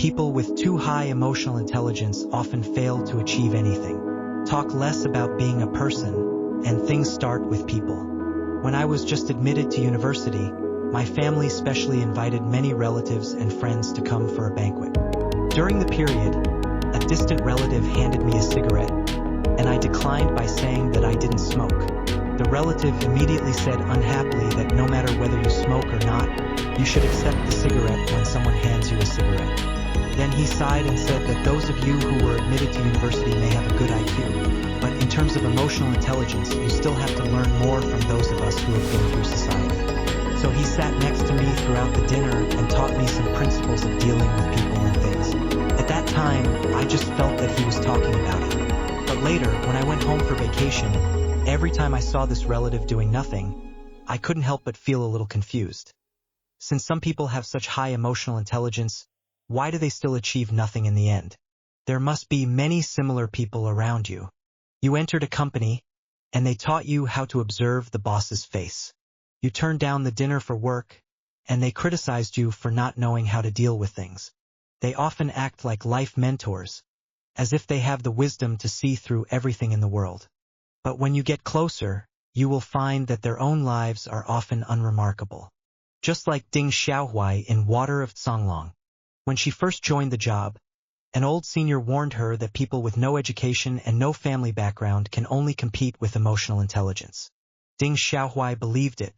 People with too high emotional intelligence often fail to achieve anything. Talk less about being a person, and things start with people. When I was just admitted to university, my family specially invited many relatives and friends to come for a banquet. During the period, a distant relative handed me a cigarette, and I declined by saying that I didn't smoke. The relative immediately said unhappily that no matter whether you smoke or not, you should accept the cigarette when someone hands you a cigarette. Then he sighed and said that those of you who were admitted to university may have a good IQ, but in terms of emotional intelligence, you still have to learn more from those of us who have been through society. So he sat next to me throughout the dinner and taught me some principles of dealing with people and things. At that time, I just felt that he was talking about it. But later, when I went home for vacation, every time I saw this relative doing nothing, I couldn't help but feel a little confused. Since some people have such high emotional intelligence, why do they still achieve nothing in the end? There must be many similar people around you. You entered a company, and they taught you how to observe the boss's face. You turned down the dinner for work, and they criticized you for not knowing how to deal with things. They often act like life mentors, as if they have the wisdom to see through everything in the world. But when you get closer, you will find that their own lives are often unremarkable. Just like Ding Xiaohui in Water of Songlong. When she first joined the job, an old senior warned her that people with no education and no family background can only compete with emotional intelligence. Ding Xiaohui believed it.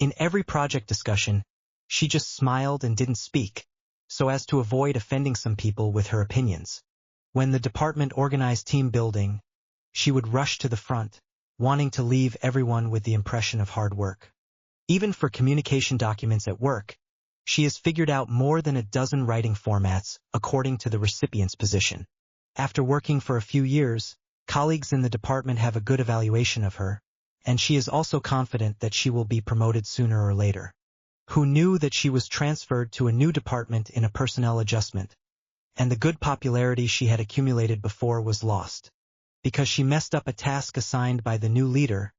In every project discussion, she just smiled and didn't speak, so as to avoid offending some people with her opinions. When the department organized team building, she would rush to the front, wanting to leave everyone with the impression of hard work. Even for communication documents at work, she has figured out more than a dozen writing formats according to the recipient's position. After working for a few years, colleagues in the department have a good evaluation of her, and she is also confident that she will be promoted sooner or later. Who knew that she was transferred to a new department in a personnel adjustment, and the good popularity she had accumulated before was lost. Because she messed up a task assigned by the new leader,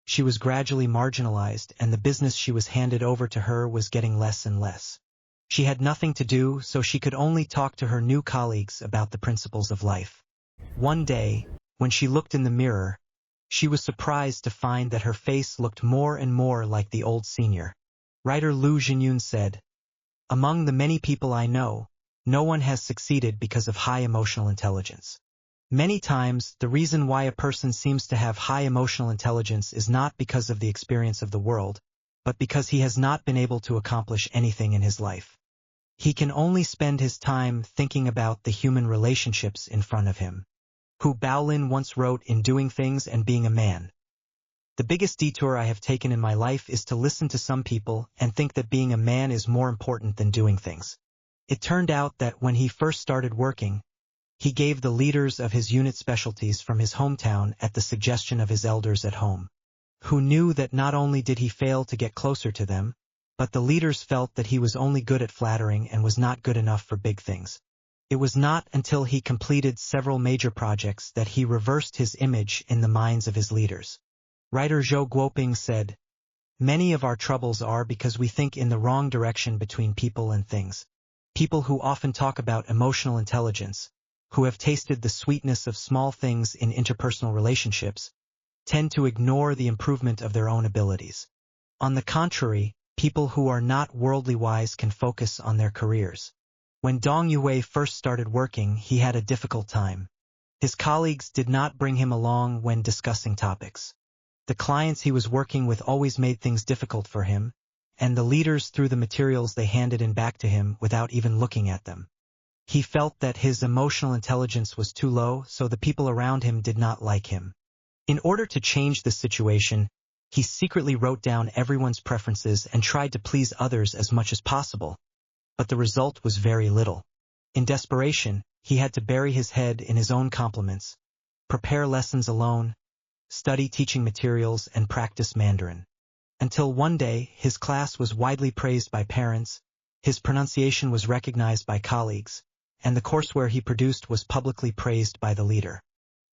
she was gradually marginalized, and the business she was handed over to her was getting less and less. She had nothing to do, so she could only talk to her new colleagues about the principles of life. One day, when she looked in the mirror, she was surprised to find that her face looked more and more like the old senior. Writer Lu Jinyun said, "Among the many people I know, no one has succeeded because of high emotional intelligence. Many times, the reason why a person seems to have high emotional intelligence is not because of the experience of the world, but because he has not been able to accomplish anything in his life. He can only spend his time thinking about the human relationships in front of him." Hu Baolin once wrote in Doing Things and Being a Man, "The biggest detour I have taken in my life is to listen to some people and think that being a man is more important than doing things." It turned out that when he first started working, he gave the leaders of his unit specialties from his hometown at the suggestion of his elders at home, who knew that not only did he fail to get closer to them, but the leaders felt that he was only good at flattering and was not good enough for big things. It was not until he completed several major projects that he reversed his image in the minds of his leaders. Writer Zhou Guoping said, "Many of our troubles are because we think in the wrong direction between people and things. People who often talk about emotional intelligence, who have tasted the sweetness of small things in interpersonal relationships, tend to ignore the improvement of their own abilities. On the contrary, people who are not worldly wise can focus on their careers." When Dong Yue first started working, he had a difficult time. His colleagues did not bring him along when discussing topics. The clients he was working with always made things difficult for him, and the leaders threw the materials they handed in back to him without even looking at them. He felt that his emotional intelligence was too low, so the people around him did not like him. In order to change the situation, he secretly wrote down everyone's preferences and tried to please others as much as possible. But the result was very little. In desperation, he had to bury his head in his own compliments, prepare lessons alone, study teaching materials, and practice Mandarin. Until one day, his class was widely praised by parents, his pronunciation was recognized by colleagues, and the courseware he produced was publicly praised by the leader.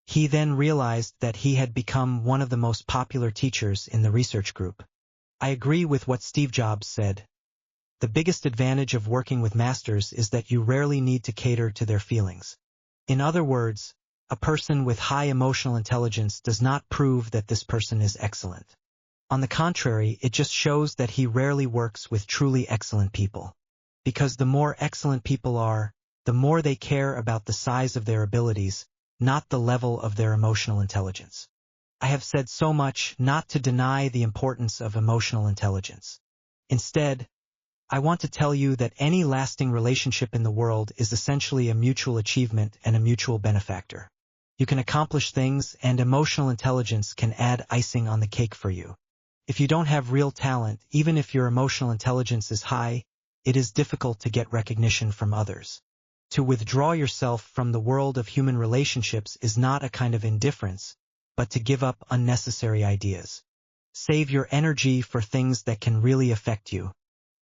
He then realized that he had become one of the most popular teachers in the research group. I agree with what Steve Jobs said. The biggest advantage of working with masters is that you rarely need to cater to their feelings. In other words, a person with high emotional intelligence does not prove that this person is excellent. On the contrary, it just shows that he rarely works with truly excellent people. Because the more excellent people are, the more they care about the size of their abilities, not the level of their emotional intelligence. I have said so much not to deny the importance of emotional intelligence. Instead, I want to tell you that any lasting relationship in the world is essentially a mutual achievement and a mutual benefactor. You can accomplish things, and emotional intelligence can add icing on the cake for you. If you don't have real talent, even if your emotional intelligence is high, it is difficult to get recognition from others. To withdraw yourself from the world of human relationships is not a kind of indifference, but to give up unnecessary ideas. Save your energy for things that can really affect you.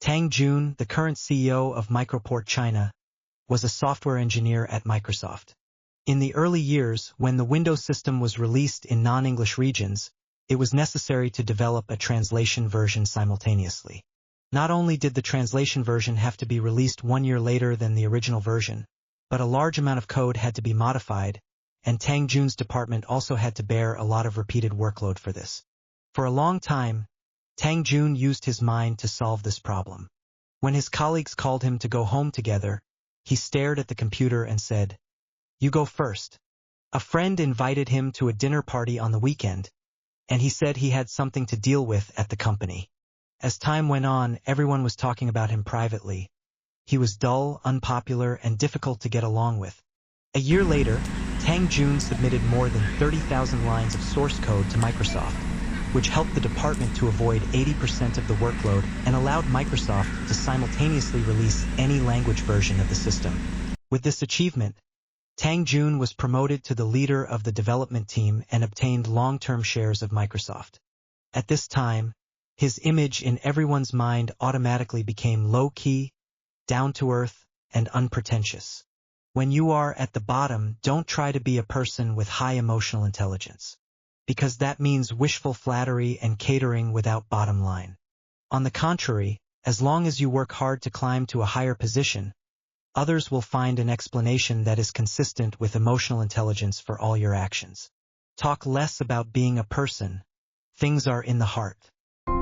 Tang Jun, the current CEO of Microport China, was a software engineer at Microsoft. In the early years, when the Windows system was released in non-English regions, it was necessary to develop a translation version simultaneously. Not only did the translation version have to be released 1 year later than the original version, but a large amount of code had to be modified, and Tang Jun's department also had to bear a lot of repeated workload for this. For a long time, Tang Jun used his mind to solve this problem. When his colleagues called him to go home together, he stared at the computer and said, "You go first." A friend invited him to a dinner party on the weekend, and he said he had something to deal with at the company. As time went on, everyone was talking about him privately. He was dull, unpopular, and difficult to get along with. A year later, Tang Jun submitted more than 30,000 lines of source code to Microsoft, which helped the department to avoid 80% of the workload and allowed Microsoft to simultaneously release any language version of the system. With this achievement, Tang Jun was promoted to the leader of the development team and obtained long-term shares of Microsoft. At this time, his image in everyone's mind automatically became low-key, down-to-earth, and unpretentious. When you are at the bottom, don't try to be a person with high emotional intelligence, because that means wishful flattery and catering without bottom line. On the contrary, as long as you work hard to climb to a higher position, others will find an explanation that is consistent with emotional intelligence for all your actions. Talk less about being a person. Things are in the heart.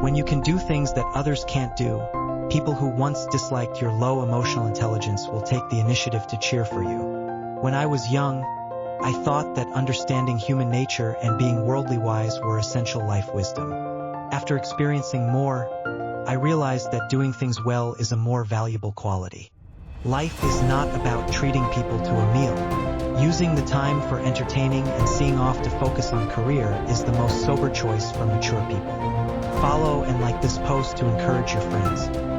When you can do things that others can't do, people who once disliked your low emotional intelligence will take the initiative to cheer for you. When I was young, I thought that understanding human nature and being worldly wise were essential life wisdom. After experiencing more, I realized that doing things well is a more valuable quality. Life is not about treating people to a meal. Using the time for entertaining and seeing off to focus on career is the most sober choice for mature people. Follow and like this post to encourage your friends.